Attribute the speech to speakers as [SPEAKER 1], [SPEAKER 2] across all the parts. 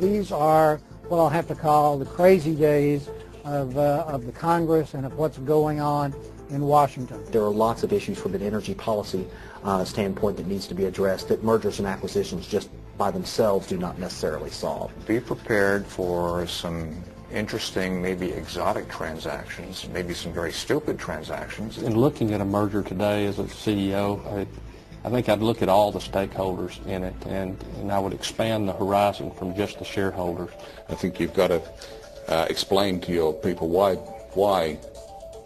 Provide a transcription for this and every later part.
[SPEAKER 1] these are what I'll have to call the crazy days of the Congress and of what's going on in Washington.
[SPEAKER 2] There are lots of issues from an energy policy standpoint that needs to be addressed that mergers and acquisitions just by themselves do not necessarily solve.
[SPEAKER 3] Be prepared for some interesting, maybe exotic transactions, maybe some very stupid transactions.
[SPEAKER 4] In looking at a merger today as a CEO, I think I'd look at all the stakeholders in it, and I would expand the horizon from just the shareholders.
[SPEAKER 5] I think you've got to explain to your people why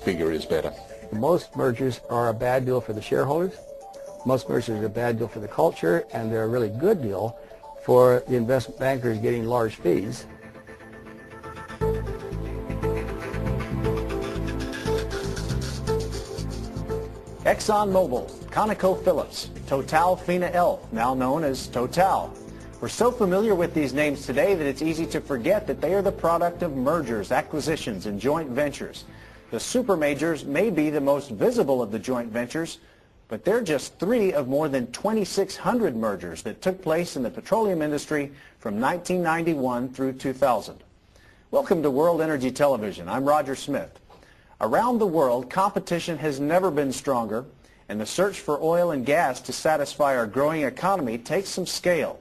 [SPEAKER 5] bigger is better.
[SPEAKER 6] Most mergers are a bad deal for the shareholders. Most mergers are a bad deal for the culture, and they're a really good deal for the investment bankers getting large fees.
[SPEAKER 7] ExxonMobil, ConocoPhillips, Total Fina El, now known as Total. We're so familiar with these names today that it's easy to forget that they are the product of mergers, acquisitions, and joint ventures. The supermajors may be the most visible of the joint ventures, but they're just 3 of more than 2,600 mergers that took place in the petroleum industry from 1991 through 2000. Welcome to World Energy Television. I'm Roger Smith. Around the world, competition has never been stronger, and the search for oil and gas to satisfy our growing economy takes some scale.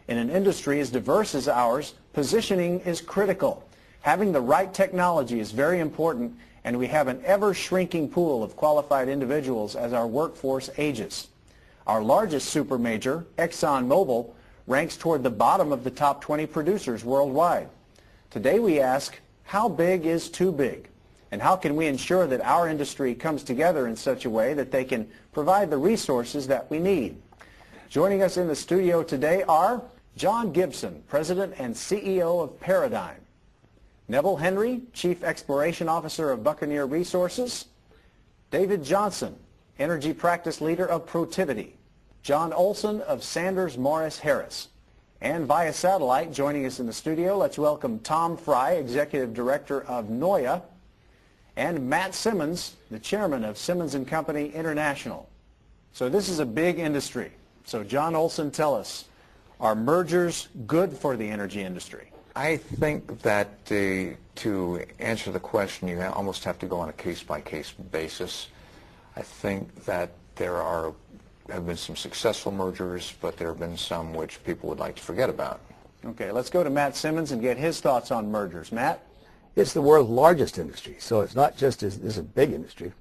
[SPEAKER 7] In an industry as diverse as ours, positioning is critical. Having the right technology is very important, and we have an ever-shrinking pool of qualified individuals as our workforce ages. Our largest supermajor, ExxonMobil, ranks toward the bottom of the top 20 producers worldwide. Today we ask, how big is too big? And how can we ensure that our industry comes together in such a way that they can provide the resources that we need? Joining us in the studio today are John Gibson, President and CEO of Paradigm; Neville Henry, Chief Exploration Officer of Buccaneer Resources; David Johnson, Energy Practice Leader of Protiviti; John Olson of Sanders Morris Harris. And via satellite, joining us in the studio, let's welcome Tom Fry, Executive Director of NOIA, and Matt Simmons, the Chairman of Simmons & Company International. So this is a big industry. So John Olson, tell us, are mergers good for the energy industry?
[SPEAKER 3] I think that to answer the question, you almost have to go on a case-by-case basis. I think that there have been some successful mergers, but there have been some which people would like to forget about.
[SPEAKER 7] Okay, let's go to Matt Simmons and get his thoughts on mergers. Matt?
[SPEAKER 6] It's the world's largest industry, so it's not just this is a big industry.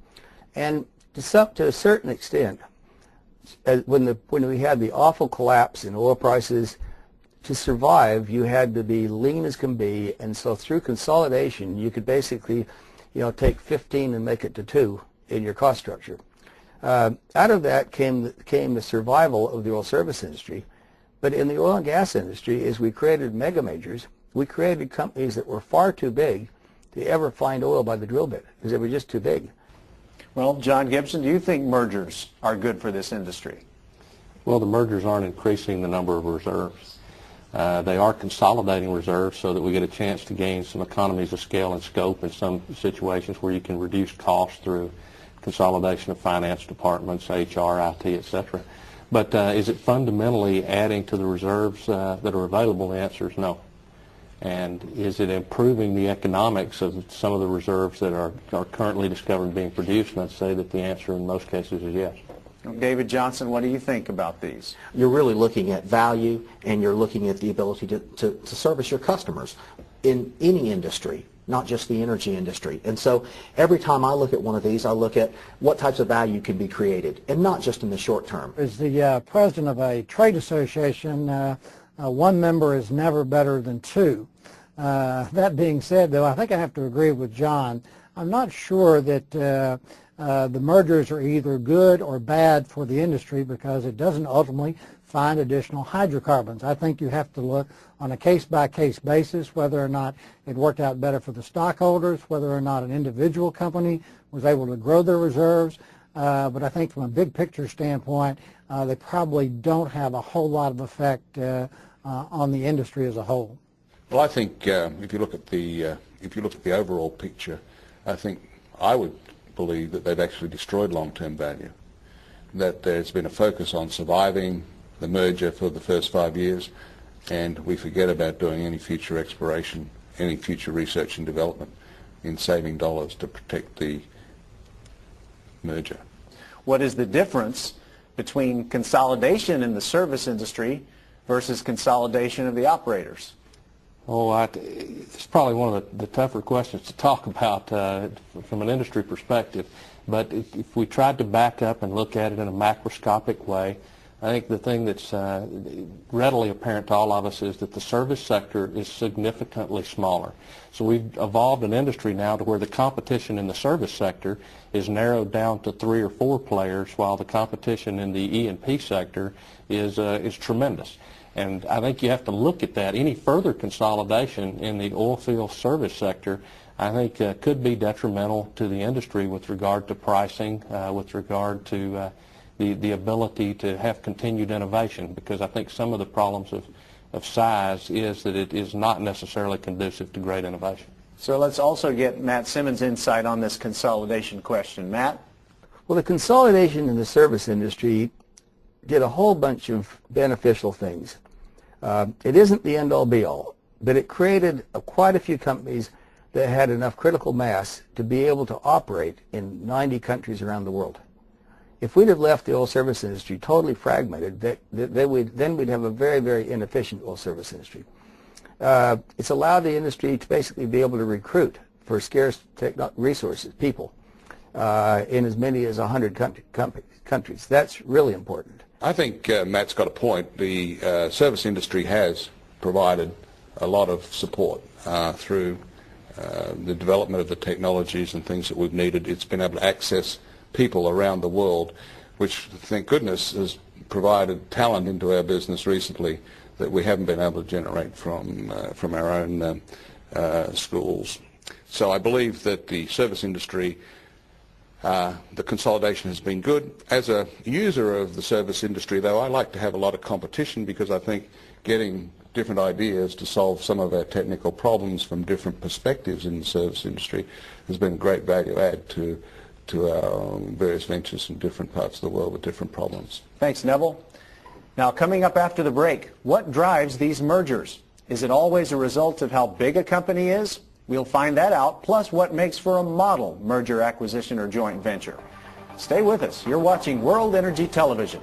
[SPEAKER 6] And to a certain extent, when we had the awful collapse in oil prices, to survive, you had to be lean as can be, and so through consolidation, you could basically, take 15 and make it to 2 in your cost structure. Out of that came the survival of the oil service industry. But in the oil and gas industry, as we created mega majors, we created companies that were far too big to ever find oil by the drill bit because they were just too big.
[SPEAKER 7] Well, John Gibson, do you think mergers are good for this industry?
[SPEAKER 4] Well, the mergers aren't increasing the number of reserves. They are consolidating reserves so that we get a chance to gain some economies of scale and scope in some situations where you can reduce costs through consolidation of finance departments, HR, IT, etc. But is it fundamentally adding to the reserves that are available? The answer is no. And is it improving the economics of some of the reserves that are currently discovered and being produced? And I'd say that the answer in most cases is yes.
[SPEAKER 7] David Johnson, what do you think about these?
[SPEAKER 2] You're really looking at value, and you're looking at the ability to service your customers in any industry, not just the energy industry. And so every time I look at one of these, I look at what types of value can be created, and not just in the short term.
[SPEAKER 1] As the president of a trade association, one member is never better than 2. That being said, though, I think I have to agree with John. I'm not sure that the mergers are either good or bad for the industry because it doesn't ultimately find additional hydrocarbons. I think you have to look on a case-by-case basis whether or not it worked out better for the stockholders, whether or not an individual company was able to grow their reserves. But I think from a big picture standpoint, they probably don't have a whole lot of effect on the industry as a whole.
[SPEAKER 5] Well, I think if you look at the overall picture, I would believe that they've actually destroyed long-term value. That there's been a focus on surviving the merger for the first 5 years, and we forget about doing any future exploration, any future research and development in saving dollars to protect the merger.
[SPEAKER 7] What is the difference between consolidation in the service industry versus consolidation of the operators?
[SPEAKER 4] Oh, it's probably one of the tougher questions to talk about from an industry perspective. But if we tried to back up and look at it in a macroscopic way, I think the thing that's readily apparent to all of us is that the service sector is significantly smaller. So we've evolved an industry now to where the competition in the service sector is narrowed down to 3 or 4 players, while the competition in the E&P sector is tremendous. And I think you have to look at that. Any further consolidation in the oil field service sector, I think, could be detrimental to the industry with regard to pricing, with regard to the ability to have continued innovation, because I think some of the problems of size is that it is not necessarily conducive to great innovation.
[SPEAKER 7] So let's also get Matt Simmons' insight on this consolidation question. Matt?
[SPEAKER 6] Well, the consolidation in the service industry did a whole bunch of beneficial things. It isn't the end-all be-all, but it created quite a few companies that had enough critical mass to be able to operate in 90 countries around the world. If we'd have left the oil service industry totally fragmented, then we'd have a very, very inefficient oil service industry. It's allowed the industry to basically be able to recruit for scarce resources, people, in as many as 100 countries. That's really important.
[SPEAKER 5] I think Matt's got a point. The service industry has provided a lot of support through the development of the technologies and things that we've needed. It's been able to access people around the world, which, thank goodness, has provided talent into our business recently that we haven't been able to generate from our own schools. So I believe that the service industry, the consolidation has been good. As a user of the service industry, though, I like to have a lot of competition, because I think getting different ideas to solve some of our technical problems from different perspectives in the service industry has been a great value add to our various ventures in different parts of the world with different problems.
[SPEAKER 7] Thanks, Neville. Now, coming up after the break, what drives these mergers? Is it always a result of how big a company is? We'll find that out, plus what makes for a model merger, acquisition, or joint venture. Stay with us. You're watching World Energy Television.